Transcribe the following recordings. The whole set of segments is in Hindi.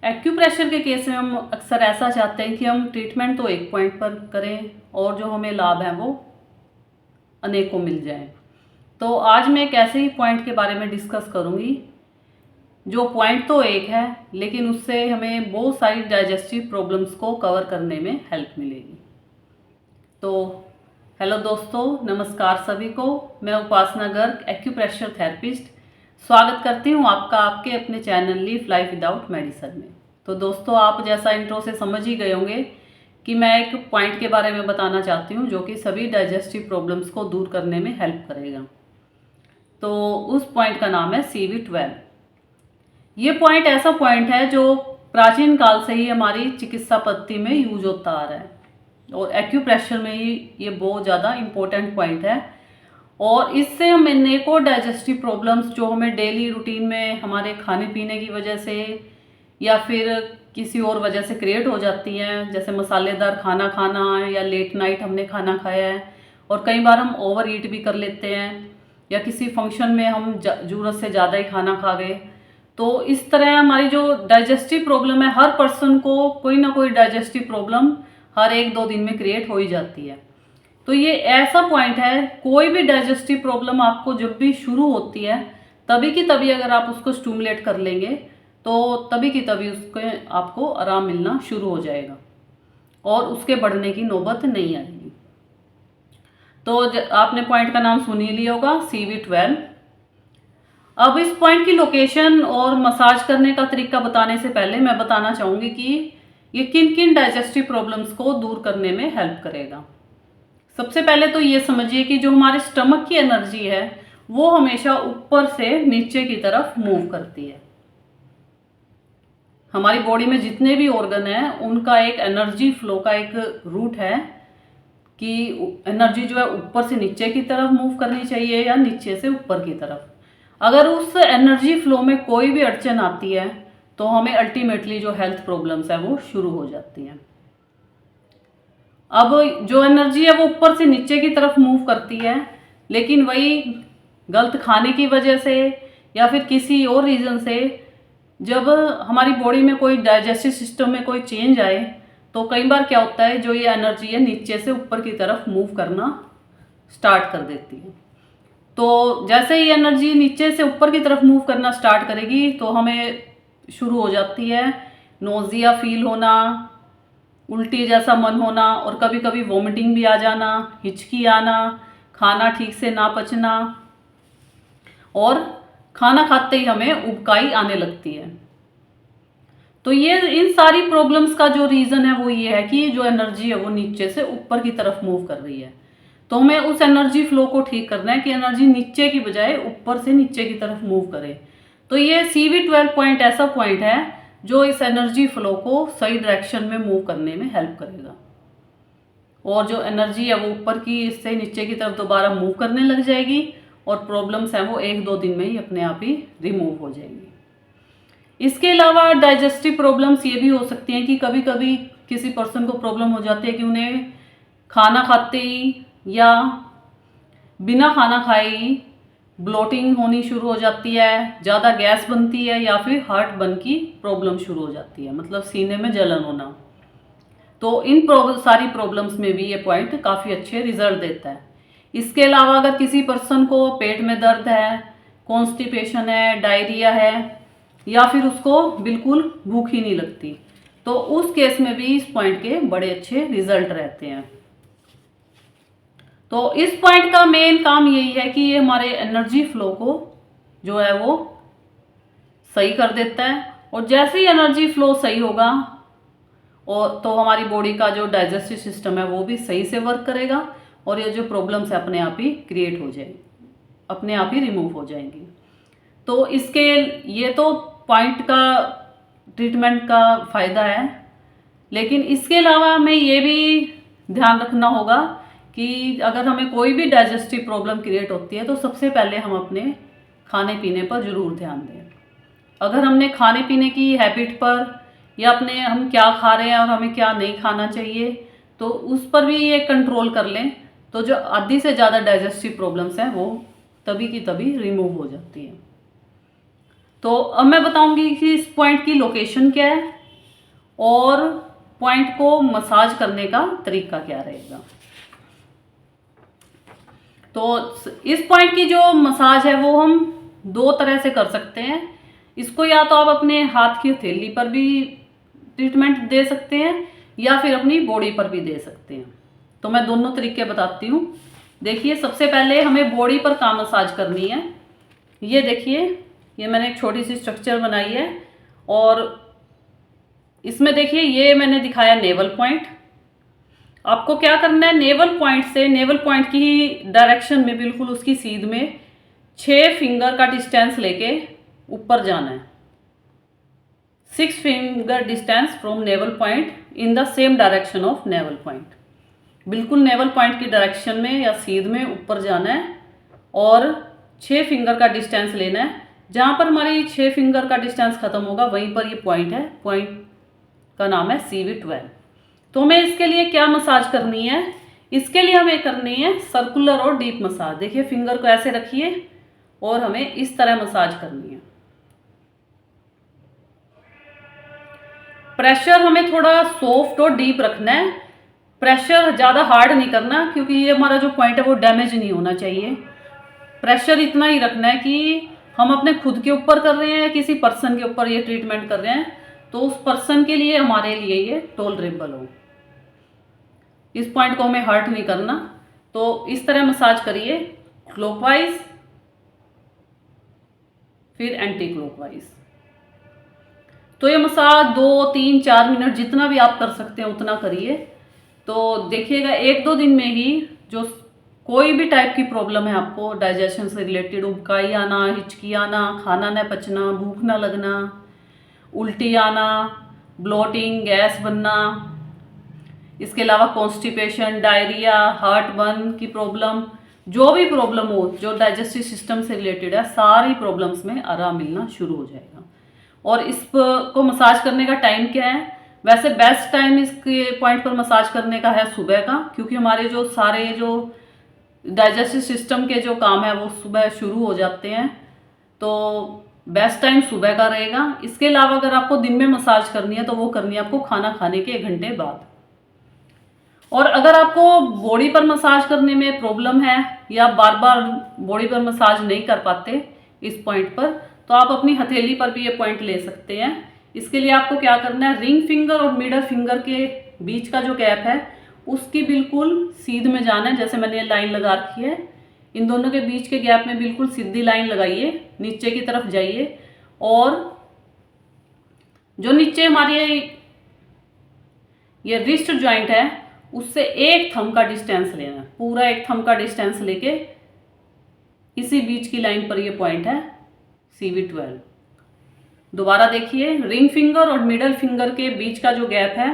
एक्यूप्रेशर के केस में हम अक्सर ऐसा चाहते हैं कि हम ट्रीटमेंट तो एक पॉइंट पर करें और जो हमें लाभ है वो अनेकों मिल जाए। तो आज मैं एक ऐसे ही पॉइंट के बारे में डिस्कस करूंगी जो पॉइंट तो एक है लेकिन उससे हमें बहुत सारी डाइजेस्टिव प्रॉब्लम्स को कवर करने में हेल्प मिलेगी। तो हेलो दोस्तों, नमस्कार सभी को। मैं उपासना गर्ग, एक्यूप्रेशर थेरेपिस्ट, स्वागत करती हूँ आपका आपके अपने channel live life without medicine में। तो दोस्तों, आप जैसा इंट्रो से समझ ही गए होंगे कि मैं एक पॉइंट के बारे में बताना चाहती हूँ जो कि सभी डाइजेस्टिव प्रॉब्लम्स को दूर करने में हेल्प करेगा। तो उस पॉइंट का नाम है CV12। ये पॉइंट ऐसा पॉइंट है जो प्राचीन काल से ही हमारी चिकित्सा पद्धति में यूज होता आ रहा है और एक्यूप्रेशर में ही ये बहुत ज़्यादा इम्पोर्टेंट पॉइंट है। और इससे हम अनेकों डाइजेस्टिव प्रॉब्लम्स जो हमें डेली रूटीन में हमारे खाने पीने की वजह से या फिर किसी और वजह से क्रिएट हो जाती हैं, जैसे मसालेदार खाना खाना या लेट नाइट हमने खाना खाया है और कई बार हम ओवर ईट भी कर लेते हैं या किसी फंक्शन में हम ज़रूरत से ज़्यादा ही खाना खा गए। तो इस तरह हमारी जो डाइजेस्टिव प्रॉब्लम है, हर पर्सन को कोई ना कोई डाइजेस्टिव प्रॉब्लम हर 1-2 दिन में क्रिएट हो ही जाती है। तो ये ऐसा पॉइंट है, कोई भी डाइजेस्टिव प्रॉब्लम आपको जब भी शुरू होती है तभी की तभी अगर आप उसको स्टिमुलेट कर लेंगे तो तभी की तभी उसके आपको आराम मिलना शुरू हो जाएगा और उसके बढ़ने की नौबत नहीं आएगी। तो आपने पॉइंट का नाम सुन ही लिया होगा, CV12। अब इस पॉइंट की लोकेशन और मसाज करने का तरीका बताने से पहले मैं बताना चाहूँगी कि ये किन किन डाइजेस्टिव प्रॉब्लम्स को दूर करने में हेल्प करेगा। सबसे पहले तो ये समझिए कि जो हमारे स्टमक की एनर्जी है वो हमेशा ऊपर से नीचे की तरफ मूव करती है। हमारी बॉडी में जितने भी ऑर्गन हैं उनका एक एनर्जी फ्लो का एक रूट है कि एनर्जी जो है ऊपर से नीचे की तरफ मूव करनी चाहिए या नीचे से ऊपर की तरफ। अगर उस एनर्जी फ्लो में कोई भी अड़चन आती है तो हमें अल्टीमेटली जो हेल्थ प्रॉब्लम्स है वो शुरू हो जाती हैं। अब जो एनर्जी है वो ऊपर से नीचे की तरफ मूव करती है, लेकिन वही गलत खाने की वजह से या फिर किसी और रीज़न से जब हमारी बॉडी में कोई डाइजेस्टिव सिस्टम में कोई चेंज आए तो कई बार क्या होता है, जो ये एनर्जी है नीचे से ऊपर की तरफ मूव करना स्टार्ट कर देती है। तो जैसे ही एनर्जी नीचे से ऊपर की तरफ मूव करना स्टार्ट करेगी तो हमें शुरू हो जाती है नोजिया फील होना, उल्टी जैसा मन होना और कभी कभी वॉमिटिंग भी आ जाना, हिचकी आना, खाना ठीक से ना पचना और खाना खाते ही हमें उबकाई आने लगती है। तो ये इन सारी प्रॉब्लम्स का जो रीज़न है वो ये है कि जो एनर्जी है वो नीचे से ऊपर की तरफ मूव कर रही है। तो हमें उस एनर्जी फ्लो को ठीक करना है कि एनर्जी नीचे की बजाय ऊपर से नीचे की तरफ मूव करे। तो ये CV12 पॉइंट ऐसा पॉइंट है जो इस एनर्जी फ्लो को सही डायरेक्शन में मूव करने में हेल्प करेगा और जो एनर्जी है वो ऊपर की से नीचे की तरफ दोबारा मूव करने लग जाएगी और प्रॉब्लम्स हैं वो 1-2 दिन में ही अपने आप ही रिमूव हो जाएंगी। इसके अलावा डाइजेस्टिव प्रॉब्लम्स ये भी हो सकती हैं कि कभी कभी किसी पर्सन को प्रॉब्लम हो जाती है कि उन्हें खाना खाते ही या बिना खाना खाए ही ब्लोटिंग होनी शुरू हो जाती है, ज़्यादा गैस बनती है या फिर हार्ट बर्न की प्रॉब्लम शुरू हो जाती है, मतलब सीने में जलन होना। तो इन सारी प्रॉब्लम्स में भी ये पॉइंट काफ़ी अच्छे रिजल्ट देता है। इसके अलावा अगर किसी पर्सन को पेट में दर्द है, कॉन्स्टिपेशन है, डायरिया है या फिर उसको बिल्कुल भूख ही नहीं लगती, तो उस केस में भी इस पॉइंट के बड़े अच्छे रिजल्ट रहते हैं। तो इस पॉइंट का मेन काम यही है कि ये हमारे एनर्जी फ्लो को जो है वो सही कर देता है और जैसे ही एनर्जी फ्लो सही होगा और तो हमारी बॉडी का जो डाइजेस्टिव सिस्टम है वो भी सही से वर्क करेगा और ये जो प्रॉब्लम्स है अपने आप ही क्रिएट हो जाएंगी, अपने आप ही रिमूव हो जाएंगी। तो इसके ये तो पॉइंट का ट्रीटमेंट का फ़ायदा है, लेकिन इसके अलावा हमें ये भी ध्यान रखना होगा कि अगर हमें कोई भी डाइजेस्टिव प्रॉब्लम क्रिएट होती है तो सबसे पहले हम अपने खाने पीने पर ज़रूर ध्यान दें। अगर हमने खाने पीने की हैबिट पर या अपने हम क्या खा रहे हैं और हमें क्या नहीं खाना चाहिए तो उस पर भी ये कंट्रोल कर लें तो जो आधी से ज़्यादा डाइजेस्टिव प्रॉब्लम्स हैं वो तभी की तभी रिमूव हो जाती हैं। तो अब मैं बताऊंगी कि इस पॉइंट की लोकेशन क्या है और पॉइंट को मसाज करने का तरीका क्या रहेगा। तो इस पॉइंट की जो मसाज है वो हम दो तरह से कर सकते हैं। इसको या तो आप अपने हाथ की हथेली पर भी ट्रीटमेंट दे सकते हैं या फिर अपनी बॉडी पर भी दे सकते हैं। तो मैं दोनों तरीके बताती हूँ। देखिए, सबसे पहले हमें बॉडी पर काम मसाज करनी है। ये देखिए, ये मैंने एक छोटी सी स्ट्रक्चर बनाई है और इसमें देखिए ये मैंने दिखाया नेवल पॉइंट। आपको क्या करना है, नेवल पॉइंट से नेवल पॉइंट की डायरेक्शन में बिल्कुल उसकी सीध में 6 फिंगर का डिस्टेंस लेके ऊपर जाना है। 6 finger distance from naval point in the same direction of naval point. बिल्कुल नेवल पॉइंट की डायरेक्शन में या सीध में ऊपर जाना है और 6 फिंगर का डिस्टेंस लेना है। जहाँ पर हमारी 6 फिंगर का डिस्टेंस खत्म होगा वहीं पर ये पॉइंट है। पॉइंट का नाम है CV12। तो हमें इसके लिए क्या मसाज करनी है, इसके लिए हमें करनी है सर्कुलर और डीप मसाज। देखिए, फिंगर को ऐसे रखिए और हमें इस तरह मसाज करनी है। प्रेशर हमें थोड़ा सॉफ्ट और डीप रखना है। प्रेशर ज़्यादा हार्ड नहीं करना, क्योंकि ये हमारा जो पॉइंट है वो डैमेज नहीं होना चाहिए। प्रेशर इतना ही रखना है कि हम अपने खुद के ऊपर कर रहे हैं, किसी पर्सन के ऊपर ये ट्रीटमेंट कर रहे हैं तो उस पर्सन के लिए, हमारे लिए ये टॉलरेबल हो। इस पॉइंट को हमें हर्ट नहीं करना। तो इस तरह मसाज करिए, क्लॉकवाइज फिर एंटी क्लॉकवाइज। तो ये मसाज 2, 3, 4 मिनट जितना भी आप कर सकते हैं उतना करिए। तो देखिएगा 1-2 दिन में ही जो कोई भी टाइप की प्रॉब्लम है आपको डाइजेशन से रिलेटेड, उबकाई आना, हिचकी आना, खाना न पचना, भूख न लगना, उल्टी आना, ब्लोटिंग, गैस बनना, इसके अलावा कॉन्स्टिपेशन, डायरिया, हार्ट बर्न की प्रॉब्लम, जो भी प्रॉब्लम हो जो डाइजेस्टिव सिस्टम से रिलेटेड है, सारी प्रॉब्लम्स में आराम मिलना शुरू हो जाएगा। और इसको मसाज करने का टाइम क्या है, वैसे बेस्ट टाइम इसके पॉइंट पर मसाज करने का है सुबह का, क्योंकि हमारे जो सारे जो डाइजेस्टिव सिस्टम के जो काम है वो सुबह शुरू हो जाते हैं। तो बेस्ट टाइम सुबह का रहेगा। इसके अलावा अगर आपको दिन में मसाज करनी है तो वो करनी है आपको खाना खाने के 1 घंटे बाद। और अगर आपको बॉडी पर मसाज करने में प्रॉब्लम है या बार बार बॉडी पर मसाज नहीं कर पाते इस पॉइंट पर, तो आप अपनी हथेली पर भी ये पॉइंट ले सकते हैं। इसके लिए आपको क्या करना है, रिंग फिंगर और मिडल फिंगर के बीच का जो गैप है उसकी बिल्कुल सीध में जाना है। जैसे मैंने लाइन लगा रखी है, इन दोनों के बीच के गैप में बिल्कुल सीधी लाइन लगाइए, नीचे की तरफ जाइए और जो नीचे हमारे ये रिस्ट जॉइंट है उससे 1 थंब का डिस्टेंस लेना है। पूरा 1 थंब का डिस्टेंस लेके इसी बीच की लाइन पर ये पॉइंट है CV12। दोबारा देखिए, रिंग फिंगर और मिडल फिंगर के बीच का जो गैप है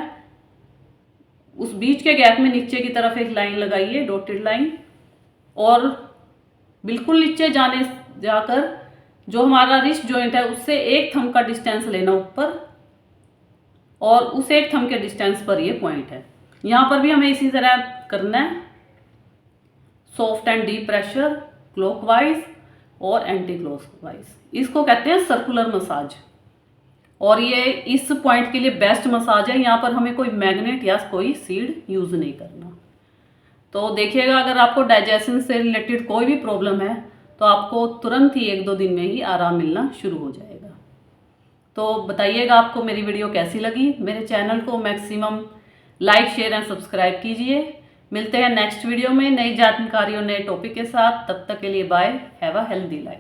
उस बीच के गैप में नीचे की तरफ एक लाइन लगाइए, डॉटेड लाइन, और बिल्कुल नीचे जाकर जो हमारा रिस्ट जॉइंट है उससे 1 थंब का डिस्टेंस लेना ऊपर, और उस 1 थंब के डिस्टेंस पर ये पॉइंट है। यहाँ पर भी हमें इसी तरह करना है, soft and deep pressure, clockwise और एंटी क्लॉकवाइज। इसको कहते हैं सर्कुलर मसाज, और ये इस पॉइंट के लिए बेस्ट मसाज है। यहाँ पर हमें कोई मैग्नेट या कोई सीड यूज़ नहीं करना। तो देखिएगा, अगर आपको डाइजेशन से रिलेटेड कोई भी प्रॉब्लम है तो आपको तुरंत ही 1-2 दिन में ही आराम मिलना शुरू हो जाएगा। तो बताइएगा आपको मेरी वीडियो कैसी लगी। मेरे चैनल को maximum like, share and subscribe कीजिए। मिलते हैं नेक्स्ट वीडियो में नई जानकारी और नए टॉपिक के साथ। तब तक के लिए bye, have a healthy life.